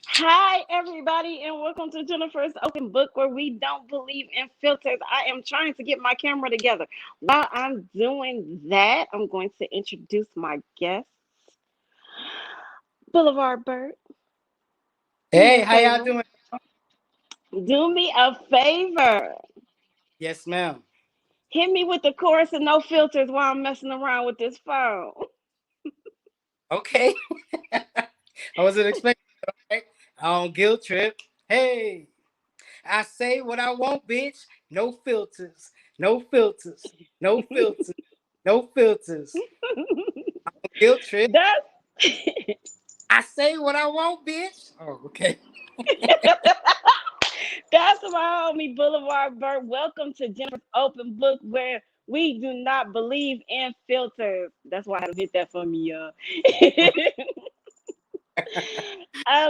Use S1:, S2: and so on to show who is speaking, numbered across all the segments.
S1: Hi, everybody, and welcome to Jennifer's Open Book, where we don't believe in filters. I am trying to get my camera together. While I'm doing that, I'm going to introduce my guest, Boulevard Bert. Do me
S2: Hey,
S1: a
S2: how y'all
S1: favor.
S2: doing?
S1: Do me a favor.
S2: Yes, ma'am.
S1: Hit me with the chorus and no filters while I'm messing around with this phone.
S2: Okay. I wasn't expecting that. Okay. On guilt trip. Hey, I say what I want, bitch. No filters. No filters. No filters. No filters. Guilt trip.
S1: That's
S2: I say what I want, bitch. Oh, okay.
S1: That's my homie Boulevard Bert. Welcome to Jennifer's Open Book, where we do not believe in filters. That's why I did that for me, y'all.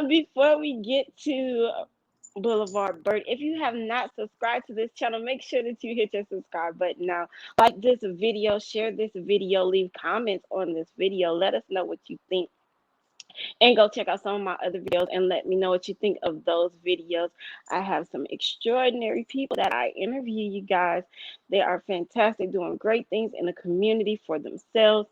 S1: Before we get to Boulevard Bert, if you have not subscribed to this channel, make sure that you hit your subscribe button now. Like this video, share this video, leave comments on this video. Let us know what you think. And go check out some of my other videos and let me know what you think of those videos. I have some extraordinary people that I interview, you guys. They are fantastic, doing great things in the community for themselves.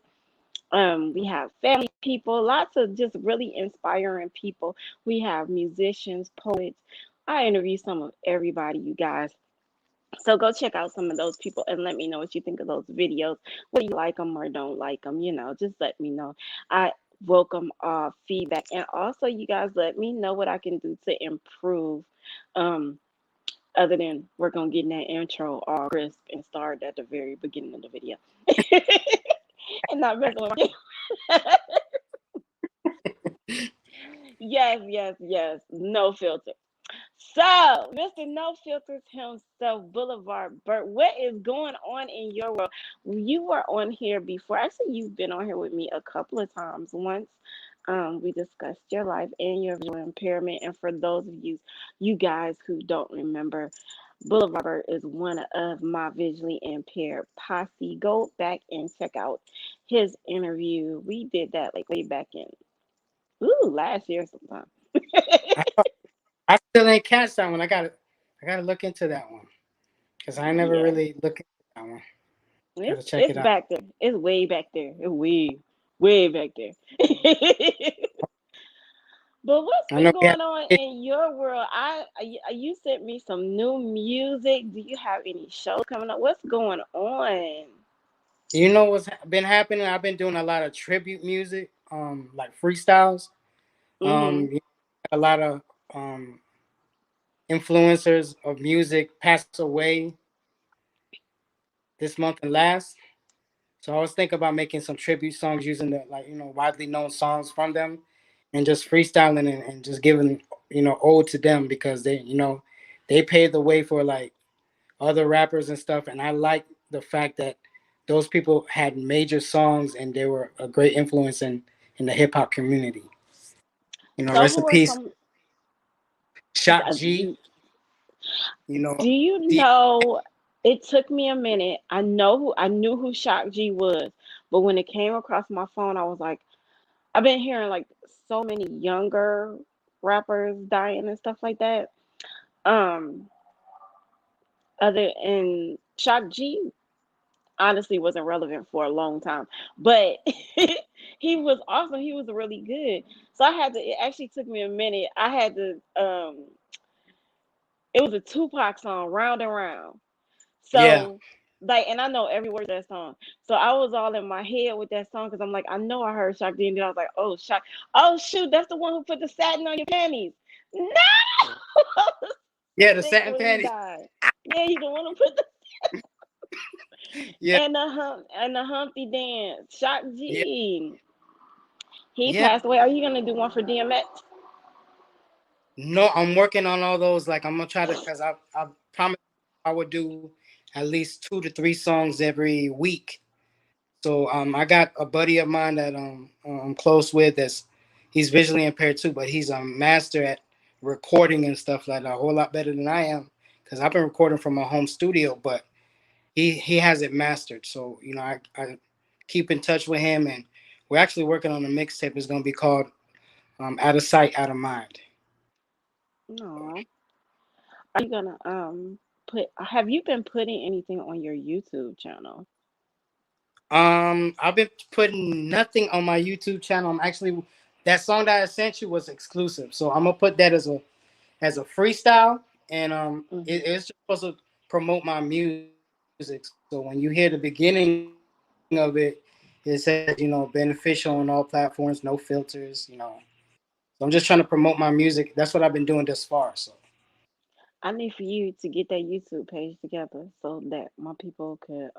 S1: We have family people, lots of just really inspiring people. We have musicians, poets. I interview some of everybody, you guys. So go check out some of those people and let me know what you think of those videos. Whether you like them or don't like them, just let me know. I welcome feedback. And also, you guys, let me know what I can do to improve. Um, Other than we're gonna get in that intro all crisp and start at the very beginning of the video. And not messing with my Yes, yes, yes. No filter. So, Mr. No Filters himself, Boulevard Bert, what is going on in your world? You were on here before. Actually, you've been on here with me a couple of times. Once we discussed your life and your visual impairment. And for those of you guys who don't remember, Boulevard Bert is one of my visually impaired posse. Go back and check out his interview. We did that like way back in last year sometime.
S2: I, I still ain't catch that one. I gotta look into that one. Because I never
S1: Yeah.
S2: really looked into that one. Gotta check
S1: It's
S2: it out.
S1: back there. It's way back there. It's way back there. But what's
S2: I
S1: been
S2: know we
S1: going
S2: had
S1: on in your world? You sent me some new music. Do you have any shows coming up? What's going on?
S2: you know what's been happening? I've been doing a lot of tribute music, like freestyles.
S1: Mhm.
S2: You know, a lot of um influencers of music passed away this month and last. So I was thinking about making some tribute songs using the widely known songs from them and just freestyling and just giving ode to them because they paved the way for like other rappers and stuff, and I like the fact that those people had major songs and they were a great influence in the hip hop community.
S1: So
S2: Rest
S1: who
S2: in
S1: are
S2: peace,
S1: some?
S2: Shock
S1: uh,
S2: G. You know,
S1: Do you
S2: D-
S1: know? It took me a minute. I knew who Shock G was, but when it came across my phone, I was like, I've been hearing like so many younger rappers dying and stuff like that. Um, Other and Shock G honestly wasn't relevant for a long time, but he was awesome. He was really good. So I had to. It actually took me a minute. I had to. It was a Tupac song, Round and Round.
S2: yeah,
S1: So like, and I know every word of that song. So I was all in my head with that song because I'm like, I know I heard Shock D, and then I was like, oh Shock, oh shoot, that's the one who put the satin on your panties. No, I was
S2: yeah, the
S1: sick
S2: satin
S1: when he
S2: panties.
S1: died. Yeah, he's the one who put the
S2: Yeah,
S1: and the Humpty Dance. Shock
S2: yeah,
S1: G. He
S2: yeah.
S1: passed away. Are you gonna do one for DMX?
S2: No, I'm working on all those. Like I'm gonna try to, cause I promised I would do at least 2 to 3 songs every week. So I got a buddy of mine that I'm close with. That's he's visually impaired too, but he's a master at recording and stuff like that a whole lot better than I am, because I've been recording from my home studio, but he has it mastered. So I keep in touch with him, and we're actually working on a mixtape. It's gonna be called "Out of Sight, Out of Mind."
S1: No. Are you gonna put? Have you been putting anything on your YouTube channel?
S2: I've been putting nothing on my YouTube channel. I'm actually that song that I sent you was exclusive, so I'm gonna put that as a freestyle, and
S1: Hmm.
S2: it's just supposed to promote my music. So when you hear the beginning of it says beneficial on all platforms, no filters. So I'm just trying to promote my music. That's what I've been doing thus far. So
S1: I need for you to get that YouTube page together so that my people could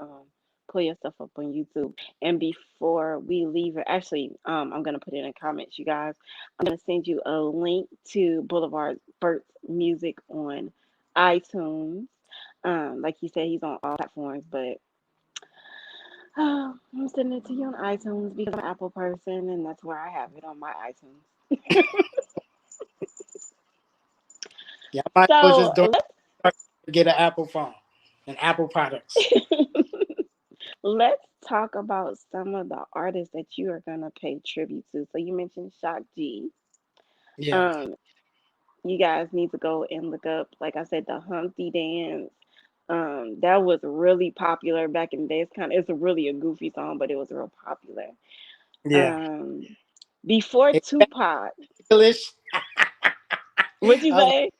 S1: pull your stuff up on YouTube. And before we leave it, actually, I'm gonna put it in the comments, you guys. I'm gonna send you a link to Boulevard Bert's music on iTunes. Like you said, he's on all platforms, but I'm sending it to you on iTunes because I'm an Apple person, and that's where I have it on my iTunes.
S2: yeah, I might as well
S1: So
S2: just don't get an Apple phone and Apple products.
S1: let's talk about some of the artists that you are gonna pay tribute to. So you mentioned Shock G.
S2: Yeah,
S1: Um, you guys need to go and look up, like I said, the Humpty Dance. That was really popular back in the day. It's a really a goofy song, but it was real popular.
S2: yeah.
S1: Um, Before
S2: Hey,
S1: Tupac,
S2: English.
S1: what'd you
S2: I was like,
S1: say?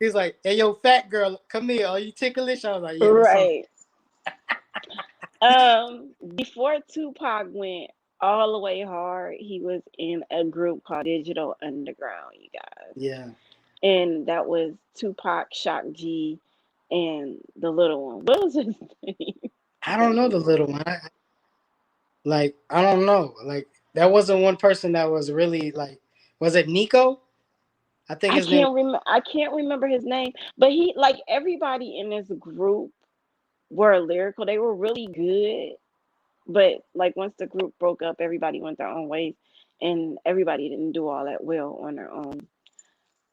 S2: he's like, "Hey, yo, fat girl, come here. Are you ticklish?" I was like, "Yeah, this song."
S1: Right. Before Tupac went all the way hard, he was in a group called Digital Underground, you guys.
S2: Yeah,
S1: And that was Tupac, Shock G, and the little one. What was his name? I
S2: I don't
S1: can't
S2: know
S1: think
S2: the
S1: of
S2: little one. I don't know. Like that wasn't one person that was really like. Was it Nico? I think his name.
S1: I can't remember his name, but he like everybody in this group were lyrical. They were really good, but like once the group broke up, everybody went their own ways, and everybody didn't do all that well on their own.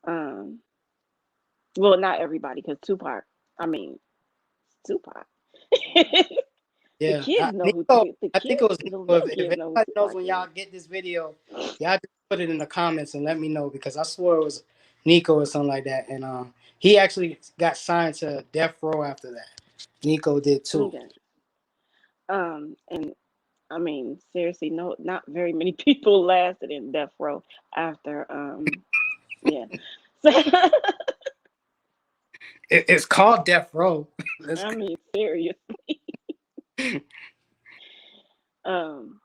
S1: Um, well, not everybody, because Tupac. I mean, Tupac. The
S2: Yeah,
S1: kids know who
S2: Nico.
S1: the
S2: I think
S1: kids,
S2: it was
S1: the
S2: Nico.
S1: little
S2: If
S1: kids know who
S2: anybody knows
S1: Tupac
S2: when
S1: is.
S2: y'all get this video, y'all just put it in the comments and let me know, because I swore it was Nico or something like that. And he actually got signed to Death Row after that. Nico did too.
S1: Okay. And I mean, seriously, no, not very many people lasted in death row after. Yeah. So,
S2: It's called Death Row. Let's
S1: I mean, serious. Um,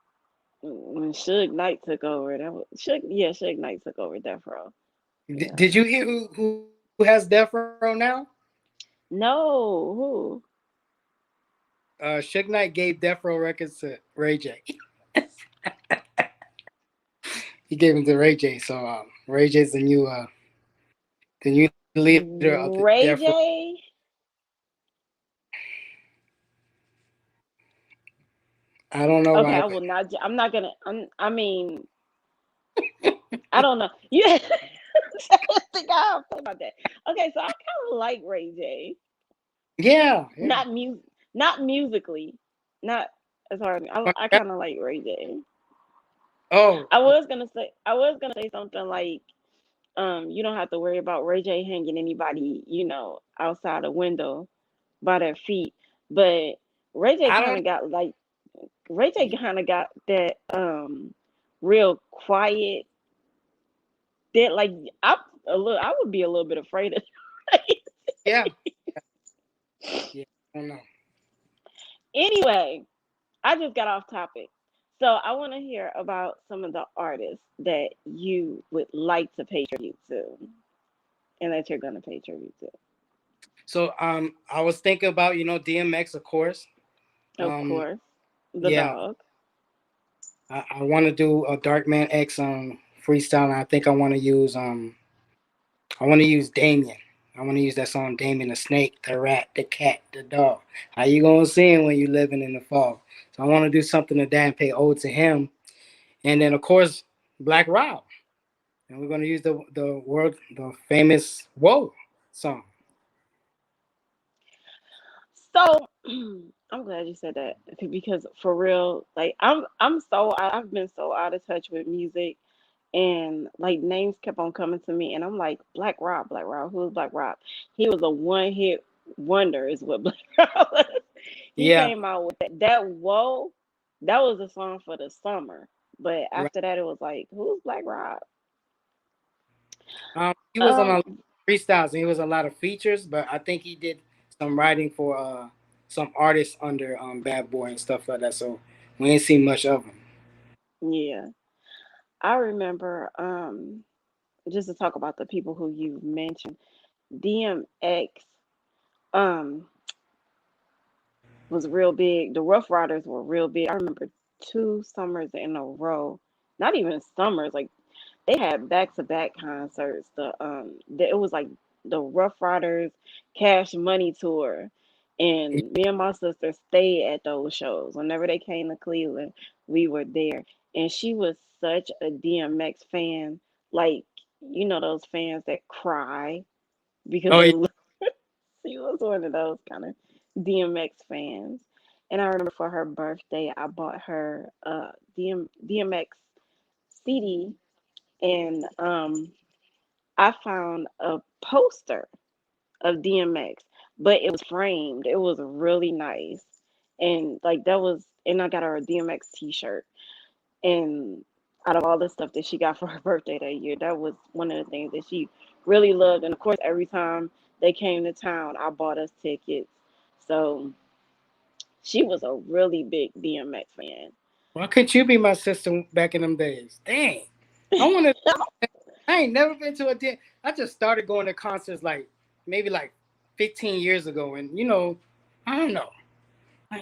S1: when Suge Knight took over, that was Suge Knight took over death row. Yeah.
S2: Did you hear who has Death Row now?
S1: No, who?
S2: Suge Knight gave Death Row Records to Ray J. He gave him to Ray J. So Ray J's the new leader of the Death Row.
S1: Ray J.
S2: I don't know
S1: Okay,
S2: why,
S1: I
S2: but
S1: will not. I'm not gonna. I mean, I don't know. Yeah. Think I'll think about that. Okay, so I kind of like Ray J.
S2: yeah, yeah.
S1: Not not musically, not as hard. I kind of like Ray J.
S2: Oh,
S1: I was gonna say something like, you don't have to worry about Ray J hanging anybody, outside a window by their feet. But Ray J
S2: I
S1: kind
S2: don't.
S1: of got like Ray J kind of got that real quiet. That like I would be a little bit afraid of.
S2: Yeah, yeah. I don't know.
S1: Anyway, I just got off topic. So I want to hear about some of the artists that you would like to pay tribute to and that you're going to pay tribute to.
S2: So I was thinking about DMX, of course.
S1: Of
S2: Um,
S1: course, the
S2: yeah,
S1: dog.
S2: I want to do a Dark Man X freestyle, and I think I want to use Damien. I want to use that song Damien, the snake, the rat, the cat, the dog. How you gonna sing when you living in the fog? So I want to do something to that and pay ode to him. And then of course Black Rob. and we're gonna use the famous "Whoa" song.
S1: So I'm glad you said that because for real, like I've been so out of touch with music, and like names kept on coming to me, and I'm like Black Rob, who is Black Rob? He was a one hit wonder, is what Black Rob was. He
S2: Yeah,
S1: came out with that whoa, that was a song for the summer, but
S2: right.
S1: after that it was like who's Black Rob?
S2: He was on a lot of
S1: Um,
S2: freestyles and he was a lot of features, but I think he did some writing for some artists under Bad Boy and stuff like that. So we ain't seen much of him.
S1: yeah, I remember. Just to talk about the people who you mentioned, DMX um was real big. The Rough Riders were real big. I remember 2 summers in a row. Not even summers, like they had back to back concerts. It was like the Rough Riders Cash Money tour. And me and my sister stayed at those shows. Whenever they came to Cleveland, we were there. And she was such a DMX fan. Like, you know those fans that cry because
S2: Oh
S1: they
S2: yeah,
S1: she was one of those kind of DMX fans. And I remember for her birthday, I bought her a DMX CD, and I found a poster of DMX, but it was framed. It was really nice, and like that was, and I got her a DMX T-shirt. And out of all the stuff that she got for her birthday that year, that was one of the things that she really loved. And of course, every time they came to town, I bought us tickets. So she was a really big DMX fan.
S2: why couldn't you be my sister back in them days? Dang, I want to. I ain't never been to a. I just started going to concerts like maybe like 15 years ago, and I don't know.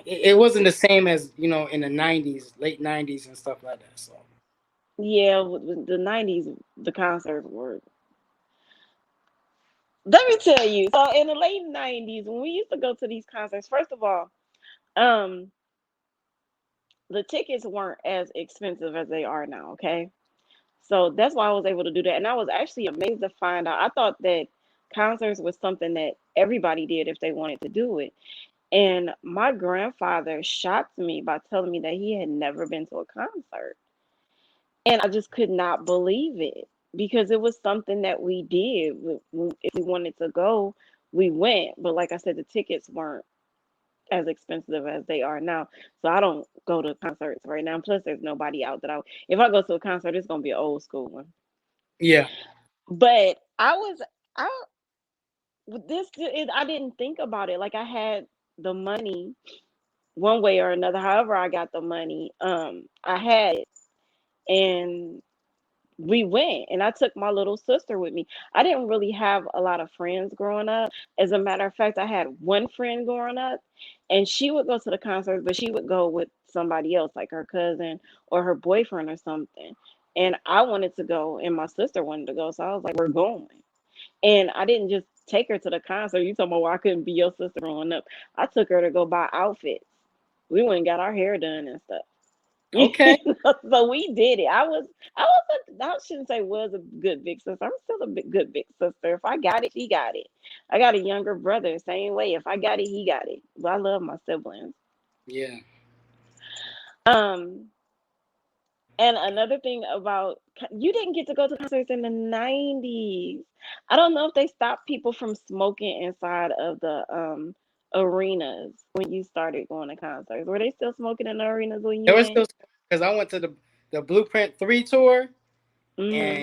S2: It wasn't the same as in the '90s, late '90s, and stuff like that. So
S1: Yeah, with the 90s, the concerts were. Let me tell you. So in the late 90s, when we used to go to these concerts, first of all, um, the tickets weren't as expensive as they are now, okay? So that's why I was able to do that. And I was actually amazed to find out. I thought that concerts was something that everybody did if they wanted to do it. And my grandfather shocked me by telling me that he had never been to a concert. And I just could not believe it because it was something that we did. If we wanted to go, we went. But like I said, the tickets weren't as expensive as they are now. So I don't go to concerts right now. Plus, there's nobody out that if I go to a concert, it's gonna be an old school one.
S2: yeah.
S1: But I I didn't think about it. Like I had the money one way or another. However, I got the money. I had it, and we went, and I took my little sister with me. I didn't really have a lot of friends growing up. As a matter of fact, I had one friend growing up, and she would go to the concert, but she would go with somebody else, like her cousin or her boyfriend or something. And I wanted to go, and my sister wanted to go, so I was like, "We're going." And I didn't just take her to the concert. You talking about why I couldn't be your sister growing up? I took her to go buy outfits. We went and got our hair done and stuff.
S2: Okay.
S1: So we did it. I shouldn't say was a good big sister. I'm still a good big sister. If I got it, she got it. I got a younger brother, same way. If I got it, he got it. But I love my siblings.
S2: Yeah.
S1: Um, and another thing about you didn't get to go to concerts in the 90s. I don't know if they stopped people from smoking inside of the arenas when you started going to concerts. Were they still smoking in the arenas when
S2: There
S1: you
S2: was
S1: went?
S2: still because I went to the Blueprint 3 tour, and
S1: Mm-hmm.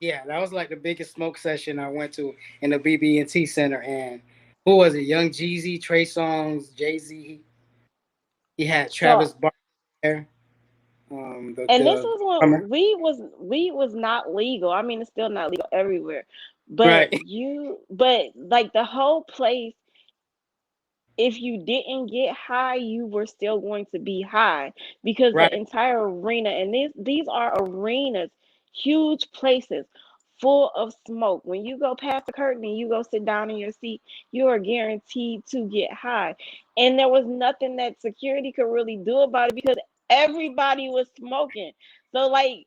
S2: yeah, that was like the biggest smoke session I went to in the BB&T Center. And who was it? Young Jeezy, Trey Songz, Jay Z. He had
S1: So,
S2: Travis Barker there.
S1: and this
S2: The
S1: is when
S2: drummer.
S1: we was not legal. I mean, it's still not legal everywhere. But
S2: Right,
S1: like the whole place, if you didn't get high, you were still going to be high because the
S2: right,
S1: entire arena, and these are arenas, huge places full of smoke. When you go past the curtain and you go sit down in your seat, you are guaranteed to get high. And there was nothing that security could really do about it because everybody was smoking. So like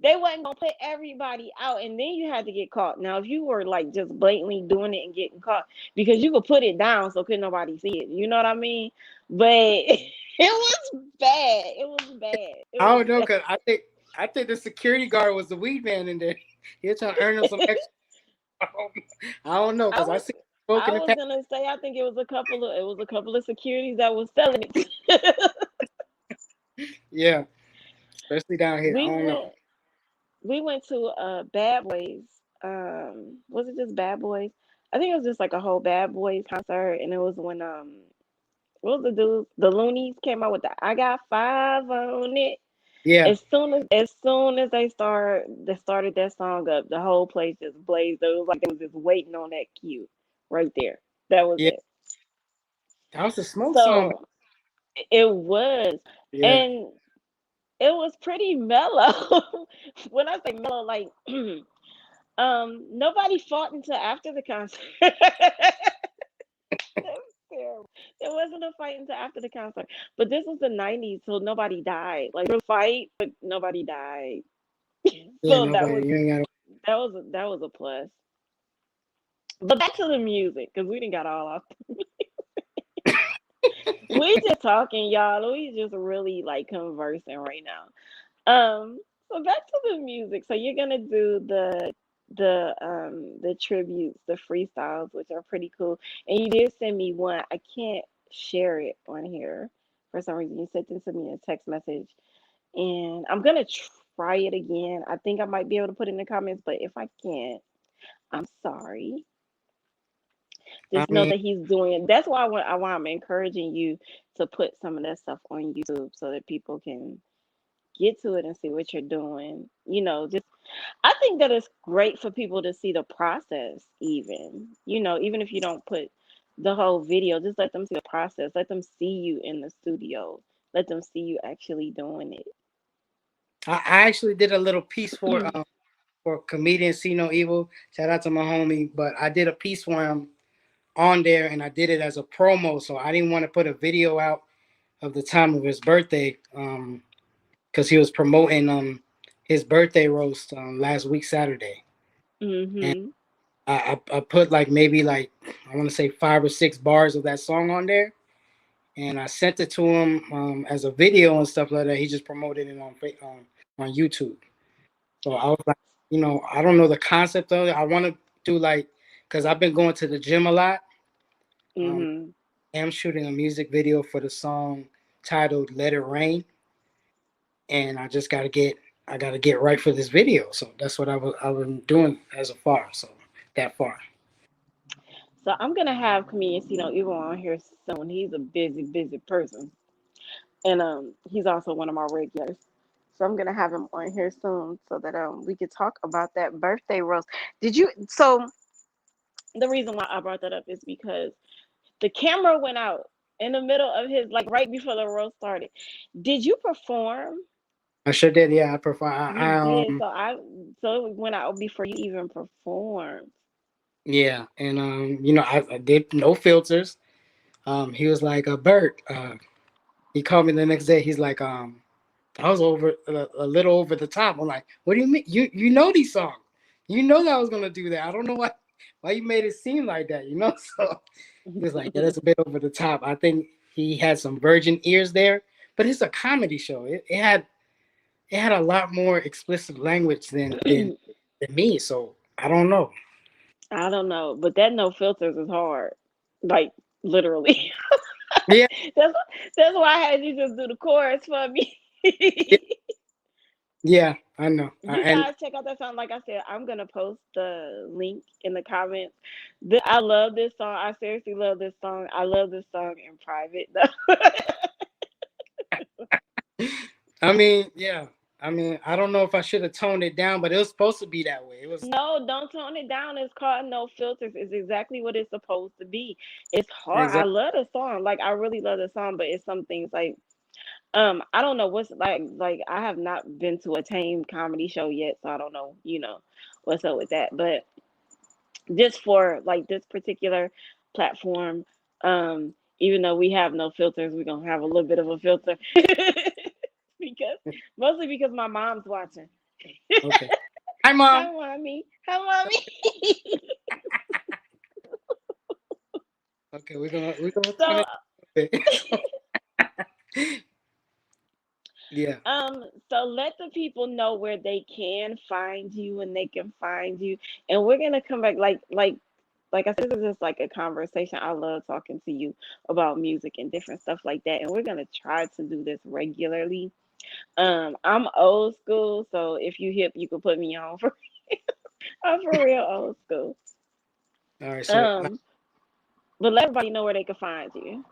S1: They wasn't gonna put everybody out, and then you had to get caught. Now, if you were like just blatantly doing it and getting caught, because you could put it down so couldn't nobody see it. You know what I mean? But it was bad. It was bad. It
S2: I
S1: was
S2: don't know,
S1: bad.
S2: cause I think the security guard was the weed man in there. He was trying to earn him some extra. I don't know,
S1: I
S2: cause I
S1: was
S2: see
S1: I
S2: smoking and
S1: was
S2: pack.
S1: gonna say I think it was a couple of securities that was selling it.
S2: Yeah, especially down here. I
S1: we
S2: don't know.
S1: went we went to Bad Boys. Was it just Bad Boys? I think it was just like a whole Bad Boys concert, and it was when what was the dude? The Loonies came out with the "I Got Five on It."
S2: Yeah,
S1: As soon as they started that song up, the whole place just blazed. It was like they was just waiting on that cue right there. That was
S2: yeah.
S1: it.
S2: That was the smoke song.
S1: So it was,
S2: Yeah,
S1: and it was pretty mellow. When I say mellow, like nobody fought until after the concert. That was terrible. There wasn't a fight until after the concert. But this was the '90s, so nobody died. Like there was a fight, but nobody died.
S2: yeah.
S1: So that was
S2: Nobody. You ain't got.
S1: that was a plus. But back to the music, because we didn't got all off. We just talking, y'all. We just really like conversing right now. So back to the music. So you're gonna do the tributes, the freestyles, which are pretty cool. And you did send me one. I can't share it on here for some reason. You sent it to me in a text message, and I'm gonna try it again. I think I might be able to put it in the comments, but if I can't, I'm sorry.
S2: I
S1: Just know
S2: mean,
S1: that he's doing it. That's why I'm encouraging you to put some of that stuff on YouTube so that people can get to it and see what you're doing. Just I think that it's great for people to see the process, even if you don't put the whole video, just let them see the process. Let them see you in the studio. Let them see you actually doing
S2: I actually did a little piece
S1: it.
S2: for comedian See No Evil. Shout out to my homie, but I did a piece for him on there, and I did it as a promo. So I didn't want to put a video out of the time of his birthday, because he was promoting his birthday roast last week Saturday, and
S1: Mhm.
S2: I put like maybe like I want to say 5 or 6 bars of that song on there, and I sent it to him as a video and stuff like that. He just promoted it on YouTube. So I was like, I don't know the concept of it. I want to do like, because I've been going to the gym a lot. Um,
S1: Mhm.
S2: I'm shooting a music video for the song titled "Let It Rain," and I gotta get right for this video. So that's what I was doing as a far. So that far.
S1: So I'm gonna have comedian Evil on here soon. He's a busy, busy person, and he's also one of my regulars. So I'm gonna have him on here soon so that we could talk about that birthday roast. Did you? So the reason why I brought that up is because the camera went out in the middle of his, like right before the roast started. Did you perform?
S2: I sure did. Yeah, I prefer.
S1: You did. So it went out before you even performed.
S2: Yeah, and I did no filters. He was like, Bert. He called me the next day. He's like, I was over a little over the top. I'm like, what do you mean? You know these songs. You know that I was gonna do that. I don't know why you made it seem like that. So he was like, yeah, that's a bit over the top. I think he had some virgin ears there, but it's a comedy show. It had a lot more explicit language than me. So I don't know.
S1: I don't know, but that no filters is hard. Like literally.
S2: Yeah,
S1: that's that's why I had you just do the chorus for me.
S2: yeah, yeah, I know.
S1: You
S2: And
S1: guys check out that song. Like I said, I'm gonna post the link in the comments. I love this song. I seriously love this song. I love this song in private.
S2: I mean, yeah. I mean, I don't know if I should have toned it down, but it was supposed to be that way. It was
S1: No, don't tone it down. It's called No Filters. It's exactly what it's supposed to be. It's hard. I
S2: exactly.
S1: love the song. Like I really love the song, but it's some things like I don't know what's like I have not been to a tame comedy show yet, so I don't know, what's up with that. But just for like this particular platform, even though we have no filters, we're gonna have a little bit of a filter because mostly because my mom's watching.
S2: Okay. Hi, mom.
S1: Hi, mommy. Hi, mommy.
S2: Okay, we're gonna turn
S1: So,
S2: it a bit. Yeah.
S1: so let the people know where they can find you and they can find you. And we're gonna come back like I said, this is just like a conversation. I love talking to you about music and different stuff like that. And we're gonna try to do this regularly. I'm old school, so if you hip, you can put me on for I'm for real old school.
S2: All right. So,
S1: Um, but let everybody know where they can find you.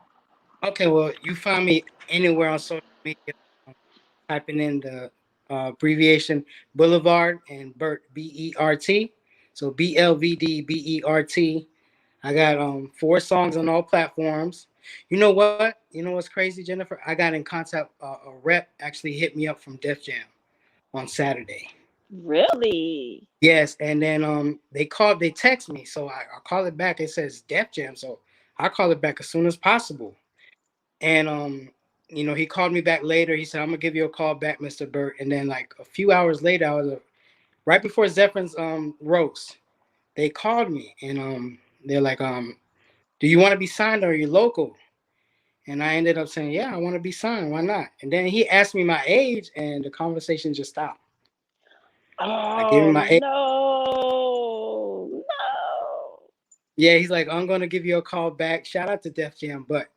S2: okay. Well, you find me anywhere on social media. um, Typing in the abbreviation Boulevard and Bert, Bert. So BLVD Bert. I got 4 songs on all platforms. You know what? You know what's crazy, Jennifer? I got in contact. A rep actually hit me up from Def Jam on Saturday.
S1: Really?
S2: Yes, and then they text me, so I call it back. It says Def Jam, so I call it back as soon as possible. And he called me back later. He said, "I'm gonna give you a call back, Mr. Burt." And then like a few hours later, I was right before Zephyrin's roast. They called me and they're like, "Do you want to be signed or are you local?" And I ended up saying, "Yeah, I want to be signed. Why not?" And then he asked me my age, and the conversation just stopped. I gave him
S1: Oh
S2: my age.
S1: no, no.
S2: Yeah, he's like, "I'm gonna give you a call back." Shout out to Def Jam, but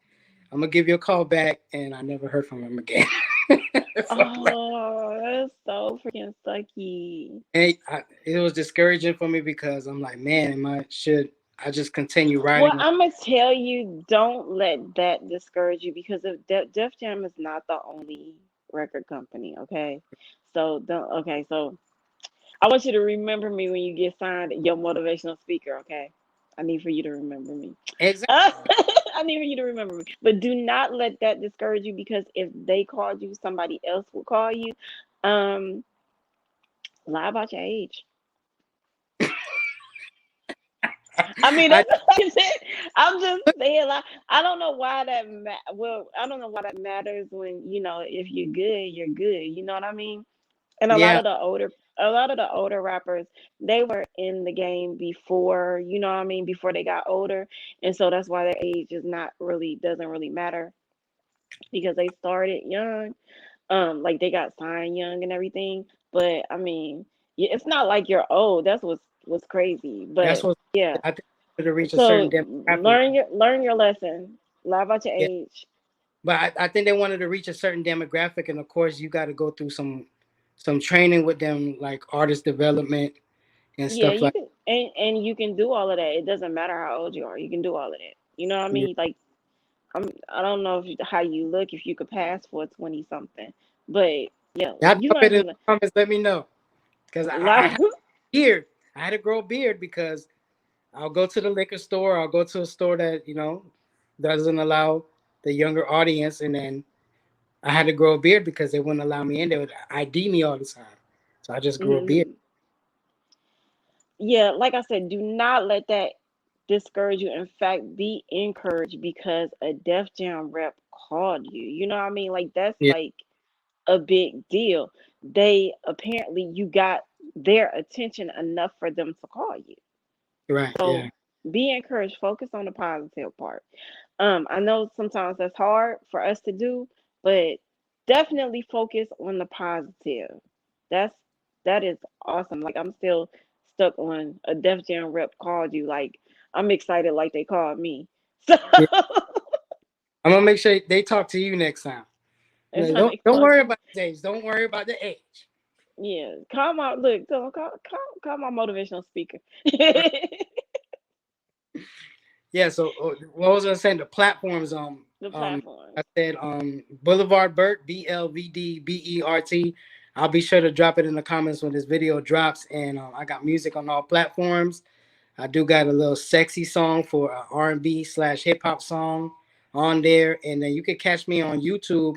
S2: I'm gonna give you a call back, and I never heard from him again. So, like,
S1: Oh, that's so freaking sucky.
S2: it was discouraging for me because I'm like, man, should I just continue
S1: Well,
S2: writing?
S1: I'm gonna tell you, don't let that discourage you because if Def Jam is not the only record company, okay? So don't. Okay, so I want you to remember me when you get signed, your motivational speaker, okay? I need for you to remember me.
S2: Exactly.
S1: I need for you to remember me. But do not let that discourage you because if they called you, somebody else will call you. Um, lie about your age. I mean,
S2: I
S1: that's what I said. I'm just saying, like, I don't know why that. Well, I don't know why that matters when if you're good, you're good. You know what I mean? And
S2: yeah,
S1: a lot of the older rappers, they were in the game before, you know what I mean, before they got older, and so that's why their age is not really doesn't really matter because they started young. Like they got signed young and everything. But I mean, yeah, it's not like you're old. That's what's crazy.
S2: that's
S1: But
S2: what
S1: yeah,
S2: I think to reach a certain
S1: so
S2: demographic.
S1: learn your lesson. Lie about your
S2: Yeah,
S1: age.
S2: but I think they wanted to reach a certain demographic, and of course, you got to go through some training with them, like artist development and
S1: Yeah,
S2: stuff
S1: you
S2: like.
S1: can and you can do all of that. It doesn't matter how old you are. You can do all of that. You know what I
S2: Yeah,
S1: mean? Like I don't know how you look if you could pass for 20 something, but yeah,
S2: y'all
S1: you
S2: drop
S1: learn
S2: it in
S1: to
S2: the comments. Let me know because I
S1: lie.
S2: had a beard. I had to grow a beard because I'll go to the liquor store. I'll go to a store that doesn't allow the younger audience, and then I had to grow a beard because they wouldn't allow me in. They would ID me all the time, so I just grew a beard.
S1: Mhm. Yeah, like I said, do not let that discourage you. In fact, be encouraged because a Def Jam rep called you. You know what I mean? Like that's
S2: Yeah,
S1: like a big deal. They apparently you got their attention enough for them to call you.
S2: right. Yeah,
S1: So be encouraged. Focus on the positive part. I know sometimes that's hard for us to do, but definitely focus on the positive. That's that is awesome. Like I'm still stuck on a Def Jam rep called you. Like I'm excited like they called me. So
S2: yeah. I'm gonna make sure they talk to you next time.
S1: it's
S2: Like,
S1: time
S2: don't
S1: they
S2: don't
S1: call
S2: worry
S1: to me.
S2: about the age. Don't worry about the age.
S1: Yeah, call my look. Call my motivational speaker.
S2: Yeah. So what was I saying? The platforms.
S1: The
S2: Um.
S1: platform.
S2: I said Boulevard Bert, BLVD Bert. I'll be sure to drop it in the comments when this video drops. And I got music on all platforms. I do got a little sexy song for an R&B/hip hop song on there, and then you can catch me on YouTube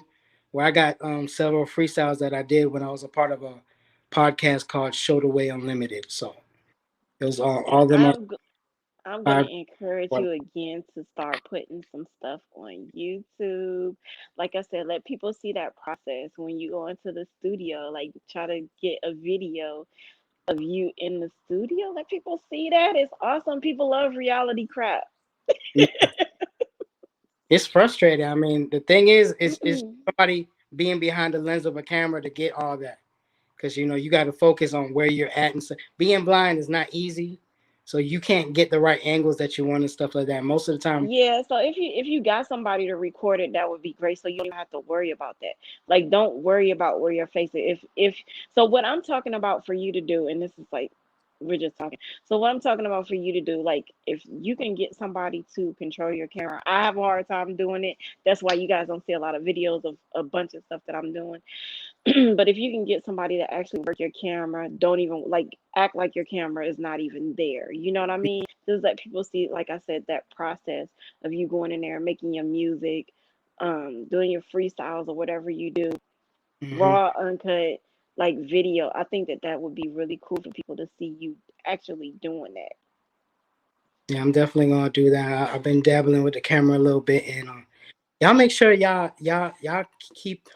S2: where I got several freestyles that I did when I was a part of a podcast called Show the Way Unlimited. So it was all them on.
S1: I'm I'm gonna
S2: Five.
S1: encourage you again to start putting some stuff on YouTube. Like I said, let people see that process when you go into the studio. Like try to get a video of you in the studio. Let people see that. It's awesome. People love reality crap.
S2: Yeah, it's frustrating. I mean, the thing is somebody being behind the lens of a camera to get all that, because you got to focus on where you're at, and so being blind is not easy, so you can't get the right angles that you want and stuff like that most of the time.
S1: Yeah, so if you got somebody to record it, that would be great. So you don't even have to worry about that. Like, don't worry about where you're facing. If so, what I'm talking about for you to do, and this is like we're just talking. So what I'm talking about for you to do, like if you can get somebody to control your camera, I have a hard time doing it. That's why you guys don't see a lot of videos of a bunch of stuff that I'm doing. But if you can get somebody to actually work your camera, don't even like act like your camera is not even there. You know what I mean? Just let people see, like I said, that process of you going in there, making your music, doing your freestyles or whatever you do,
S2: Hmm.
S1: raw, uncut, like video. I think that that would be really cool for people to see you actually doing that.
S2: Yeah, I'm definitely gonna do that. I've been dabbling with the camera a little bit, and y'all make sure y'all keep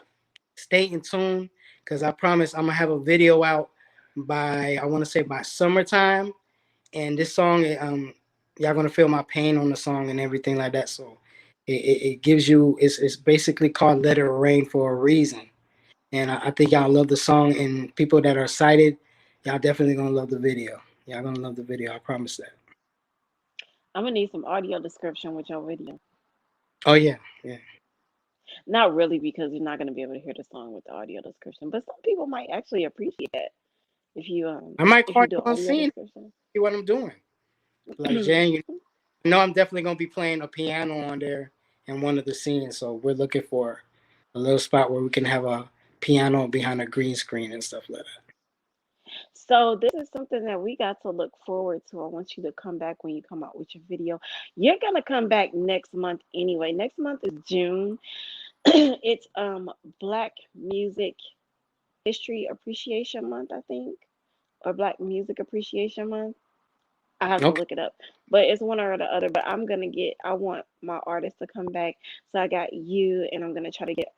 S2: stay in tune, because I promise I'm gonna have a video out by, I want to say, by summertime. And this song, y'all gonna feel my pain on the song and everything like that. So it gives you, it's basically called "Let It Rain" for a reason. And I think y'all love the song, and people that are sighted, y'all definitely gonna love the video. Y'all gonna love the video. I promise that.
S1: I'm gonna need some audio description with your video.
S2: Oh yeah, yeah.
S1: Not really because you're not gonna be able to hear the song with the audio description, but some people might actually appreciate that
S2: I might
S1: if
S2: call
S1: you
S2: you
S1: do
S2: on
S1: audio
S2: scene,
S1: description.
S2: see what I'm doing. Like, Jan, you know I'm definitely gonna be playing a piano on there in one of the scenes. So we're looking for a little spot where we can have a piano behind a green screen and stuff like that.
S1: So this is something that we got to look forward to. I want you to come back when you come out with your video. You're gonna come back next month anyway. Next month is June. It's Black Music History Appreciation Month, I think, or Black Music Appreciation Month. I have to
S2: Okay.
S1: look it up, but it's one or the other. But I want my artist to come back. So I got you, and I'm gonna try to get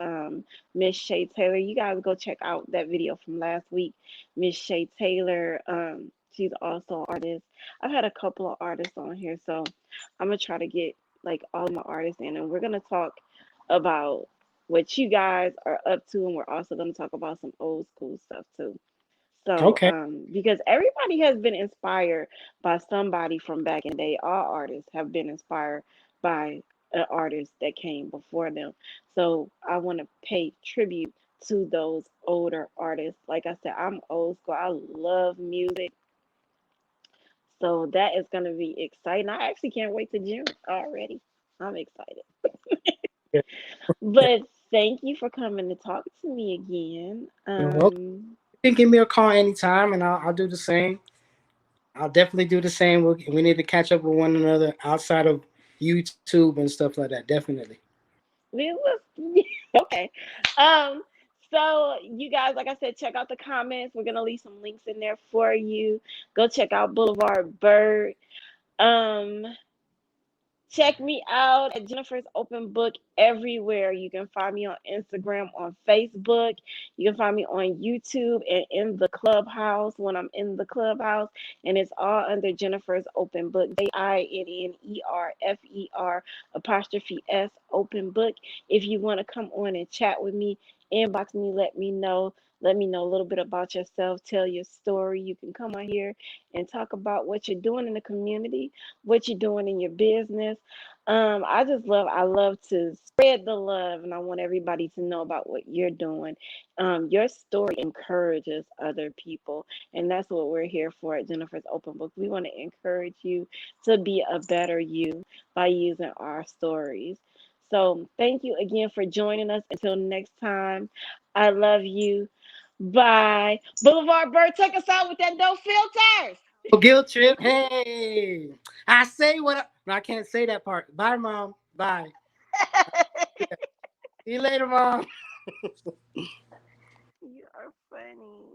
S1: Miss Shay Taylor. You guys go check out that video from last week. Miss Shay Taylor, she's also an artist. I've had a couple of artists on here, so I'm gonna try to get like all my artists in, and we're gonna talk about what you guys are up to, and we're also gonna talk about some old school stuff too. So,
S2: Okay.
S1: because everybody has been inspired by somebody from back in the day. All artists have been inspired by an artist that came before them. So, I want to pay tribute to those older artists. Like I said, I'm old school. I love music. So, that is going to be exciting. I actually can't wait to June already. I'm excited.
S2: Yeah.
S1: But thank you for coming to talk to me again.
S2: You're welcome. You can give me a call anytime, and I'll do the same. I'll definitely do the same. We need to catch up with one another outside of YouTube and stuff like that. Definitely.
S1: It was okay. Um, so you guys, like I said, check out the comments. We're gonna leave some links in there for you. Go check out Boulevard Bert. Um, Check me out at Jennifer's Open Book everywhere. You can find me on Instagram, on Facebook. You can find me on YouTube and in the clubhouse when I'm in the clubhouse. And it's all under Jennifer's Open Book. JINNERFER apostrophe S Open Book. If you want to come on and chat with me, inbox me, let me know. Let me know a little bit about yourself. Tell your story. You can come on here and talk about what you're doing in the community, what you're doing in your business. I love to spread the love, and I want everybody to know about what you're doing. Your story encourages other people, and that's what we're here for at Jennifer's Open Book. We want to encourage you to be a better you by using our stories. So, thank you again for joining us. Until next time, I love you. Bye. Boulevard Bird, take us out with that no filters.
S2: No guilt trip. Hey, I say what no, I can't say that part. Bye, mom. Bye. See you later, mom.
S1: You are funny.